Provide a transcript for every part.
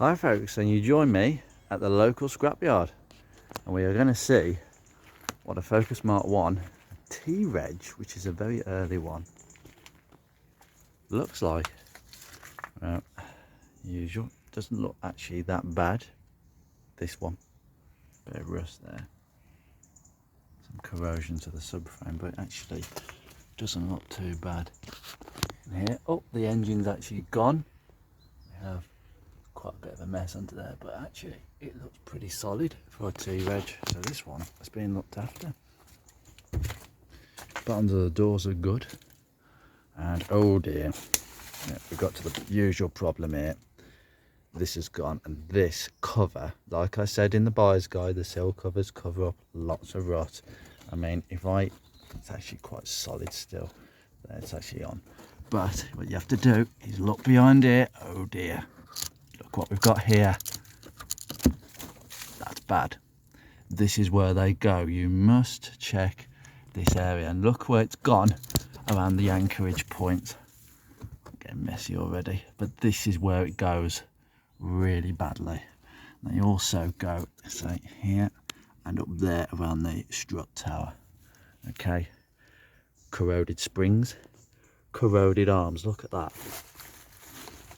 Hi folks, and you join me at the local scrapyard, and we are going to see what a Focus Mark 1 T-Reg, which is a very early one, looks like. Usual, doesn't look actually that bad. This one, bit of rust there, some corrosion to the subframe, but actually doesn't look too bad. And here, oh, the engine's actually gone. We have quite a bit of a mess under there, but actually it looks pretty solid for a T-Reg. So this one has been looked after. Buttons of the doors are good, and oh dear, yeah, we got to the usual problem here. This has gone, and this cover, like I said in the buyer's guide, the sill covers cover up lots of rot. I mean, it's actually quite solid still. It's actually on, but what you have to do is look behind here. Oh dear, look what we've got here. That's bad. This is where they go. You must check this area, and look where it's gone around the anchorage point. I'm getting messy already, but this is where it goes really badly. They also go, say, here and up there around the strut tower. Okay, corroded springs, corroded arms. Look at that.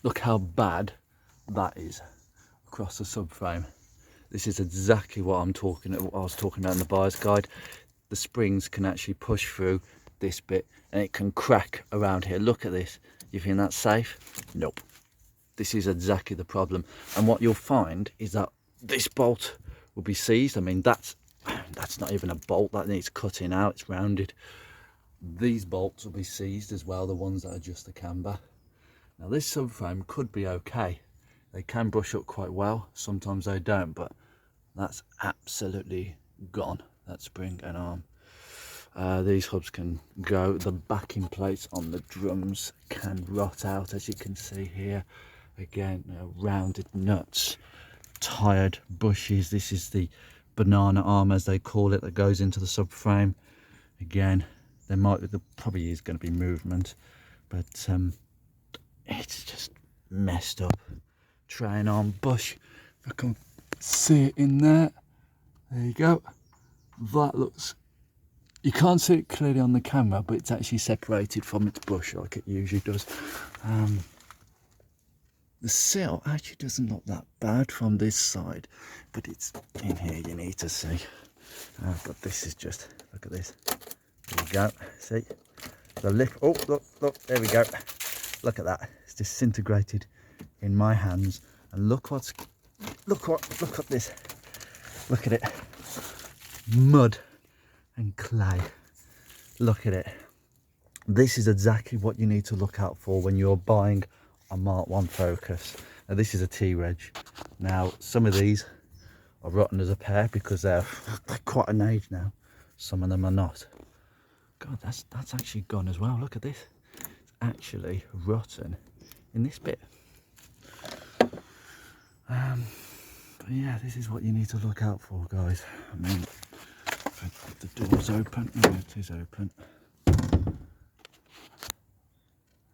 Look how bad that is across the subframe. This is exactly what I was talking about in the buyer's guide. The springs can actually push through this bit, and it can crack around here. Look at this. You think that's safe? Nope. This is exactly the problem. And what you'll find is that this bolt will be seized. I mean, that's not even a bolt, that needs cutting out. It's rounded. These bolts will be seized as well, the ones that adjust the camber. Now this subframe could be okay. They can brush up quite well, sometimes they don't, but that's absolutely gone, that spring and arm. These hubs can go. The backing plates on the drums can rot out, as you can see here. Again, rounded nuts, tired bushes. This is the banana arm, as they call it, that goes into the subframe. Again, there probably is going to be movement, but it's just messed up. Train arm bush, if I can see it in there. There you go. That looks, you can't see it clearly on the camera, but it's actually separated from its bush like it usually does. The sill actually doesn't look that bad from this side, but it's in here you need to see. But this is just, look at this. There you go. See the lip. Oh, look, there we go. Look at that. It's disintegrated in my hands. And look at this. Look at it. Mud and clay. Look at it. This is exactly what you need to look out for when you're buying a Mark 1 Focus. Now this is a T-Reg. Now some of these are rotten as a pair because they're quite an age now. Some of them are not. God, that's actually gone as well. Look at this. It's actually rotten in this bit. But yeah, this is what you need to look out for, guys. I mean, if the door's open. Oh, it is open.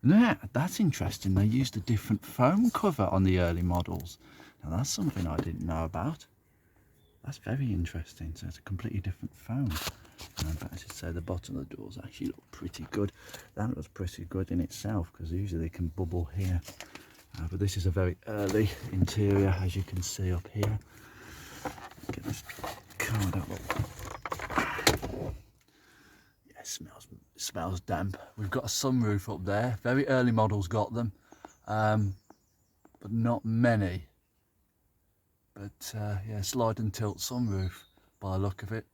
Yeah, that's interesting. They used a different foam cover on the early models. Now that's something I didn't know about. That's very interesting. So it's a completely different foam. But I should say the bottom of the doors actually look pretty good. That looks pretty good in itself, because usually they can bubble here. But this is a very early interior, as you can see up here. Get this card out. Yeah, it smells damp. We've got a sunroof up there. Very early models got them, but not many. But yeah, slide and tilt sunroof by the look of it.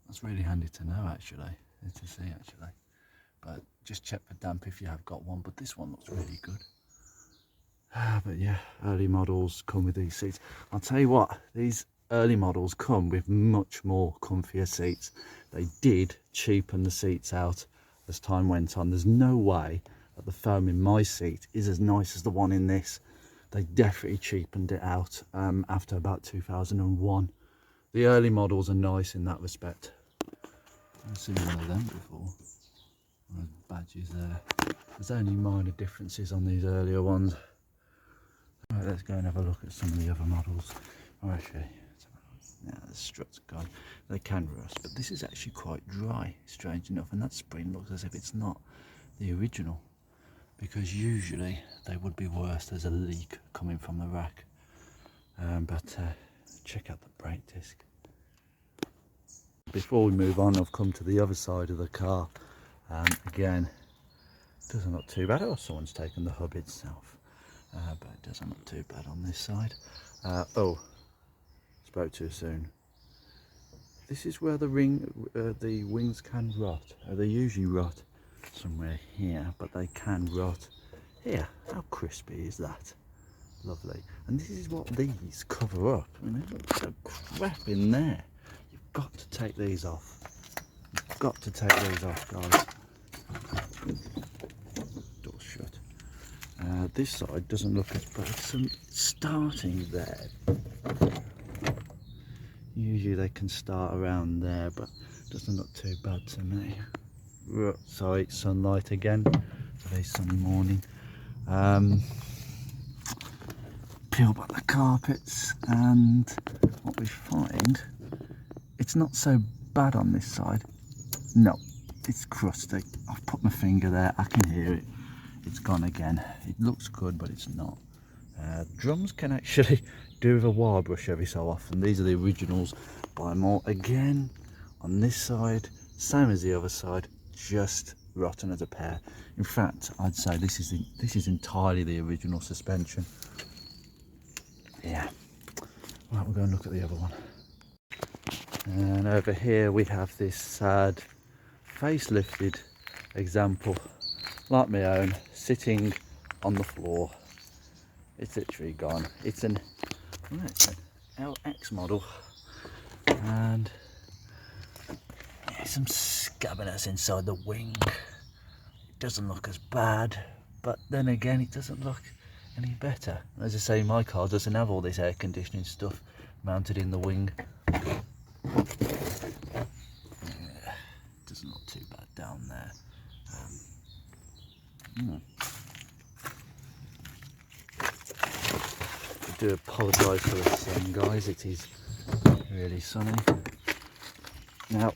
That's really handy to know, actually, to see actually. But just check for damp if you have got one. But this one looks really good. But yeah, early models come with these seats. I'll tell you what, these early models come with much more comfier seats. They did cheapen the seats out as time went on. There's no way that the foam in my seat is as nice as the one in this. They definitely cheapened it out after about 2001. The early models are nice in that respect. I've seen one of them before. Those badges there. There's only minor differences on these earlier ones. Right, let's go and have a look at some of the other models. Oh, actually, yeah, the strut's gone. They can rust, but this is actually quite dry, strange enough, and that spring looks as if it's not the original, because usually they would be worse. There's a leak coming from the rack. But check out the brake disc. Before we move on, I've come to the other side of the car. Again, doesn't look too bad. Oh, someone's taken the hub itself, but it doesn't look too bad on this side. Oh, spoke too soon. This is where the wings can rot. They usually rot somewhere here, but they can rot here. How crispy is that? Lovely. And this is what these cover up. I mean, there's a crap in there. You've got to take these off. You've got to take these off, guys. Door's shut. This side doesn't look as bad. Some starting there. Usually they can start around there, but it doesn't look too bad to me. Sorry, sunlight again. Very sunny morning. Peel back the carpets, and what we find, it's not so bad on this side. No, it's crusty. I've put my finger there, I can hear it. It's gone again. It looks good, but it's not. Drums can actually do with a wire brush every so often. These are the originals by more. Again, on this side, same as the other side, just rotten as a pear. In fact, I'd say this is entirely the original suspension. Yeah. Right, we'll go and look at the other one. And over here we have this sad facelifted example, like my own, sitting on the floor. It's literally gone. It's an LX model, and some scabbiness inside the wing. It doesn't look as bad, but then again it doesn't look any better. As I say, my car doesn't have all this air conditioning stuff mounted in the wing. Doesn't look too bad down there. I do apologise for the sun, guys. It is really sunny. Now,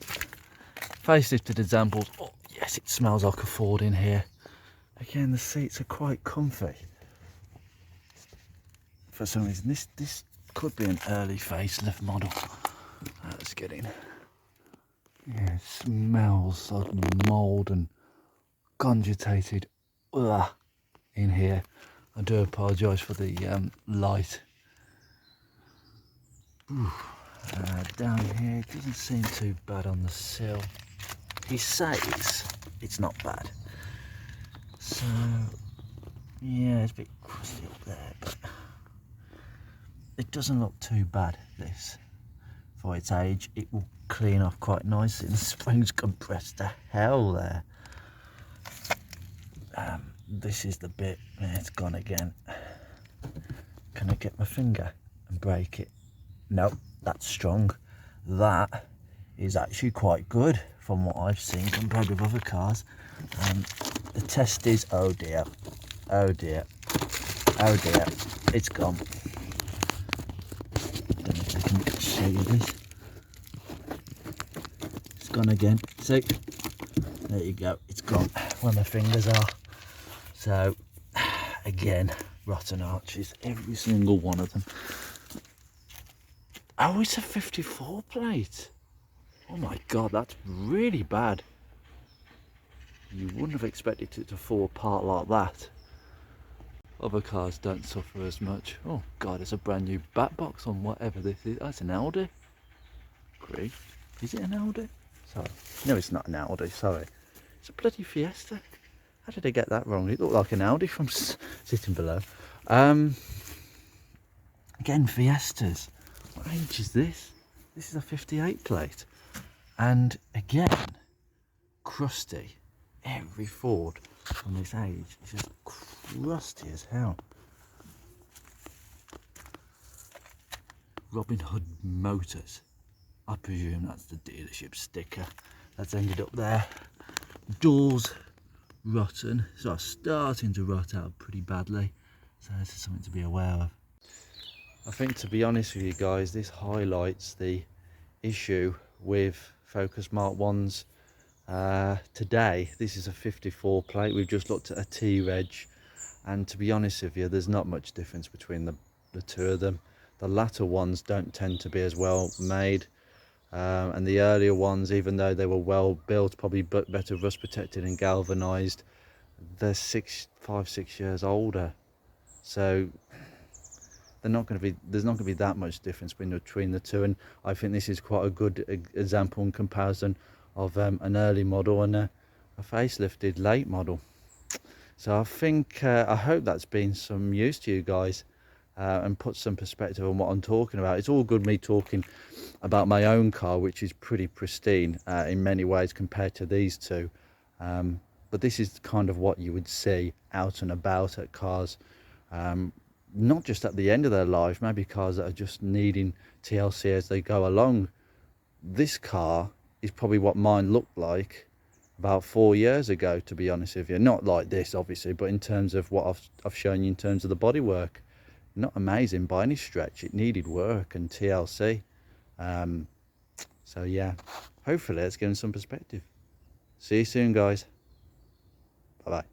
facelifted examples. Oh yes, it smells like a Ford in here. Again, the seats are quite comfy. For some reason, this could be an early facelift model. Let's get in. Yeah, it smells like mould and congitated in here. I do apologise for the light. Down here, it doesn't seem too bad on the sill. He says it's not bad. So, yeah, it's a bit crusty up there, but it doesn't look too bad, this. For its age, it will clean off quite nicely. The spring's compressed to hell there. This is the bit, it's gone again. Can I get my finger and break it? No, that's strong. That is actually quite good from what I've seen compared with other cars. The test is, oh dear, oh dear, oh dear, it's gone. Don't know if I can show you this. It's gone again. See, there you go, it's gone where my fingers are. So, again, rotten arches, every single one of them. Oh, it's a 54 plate. Oh my God, that's really bad. You wouldn't have expected it to fall apart like that. Other cars don't suffer as much. Oh God, it's a brand new back box on whatever this is. Oh, it's an Audi. Great. Is it an Audi? Sorry. No, it's not an Audi, sorry. It's a bloody Fiesta. How did I get that wrong? It looked like an Audi from sitting below. Again, Fiestas. What age is this? This is a 58 plate. And again, crusty. Every Ford from this age is just crusty as hell. Robin Hood Motors. I presume that's the dealership sticker that's ended up there. Doors rotten, so starting to rot out pretty badly. So this is something to be aware of. I think, to be honest with you guys, this highlights the issue with Focus Mark 1's today. This is a 54 plate. We've just looked at a T-Reg, and to be honest with you, there's not much difference between the two of them. The latter ones don't tend to be as well made, and the earlier ones, even though they were well built, probably better rust protected and galvanized, they're 5-6 years older. So there's not going to be that much difference between the two, and I think this is quite a good example and comparison of an early model and a facelifted late model. So I think I hope that's been some use to you guys, and put some perspective on what I'm talking about. It's all good me talking about my own car, which is pretty pristine in many ways compared to these two, but this is kind of what you would see out and about at cars, not just at the end of their life, maybe cars that are just needing TLC as they go along. This car is probably what mine looked like about 4 years ago, to be honest with you. Not like this, obviously, but in terms of what I've shown you in terms of the bodywork. Not amazing by any stretch. It needed work and TLC. So yeah, hopefully it's given some perspective. See you soon, guys. Bye bye.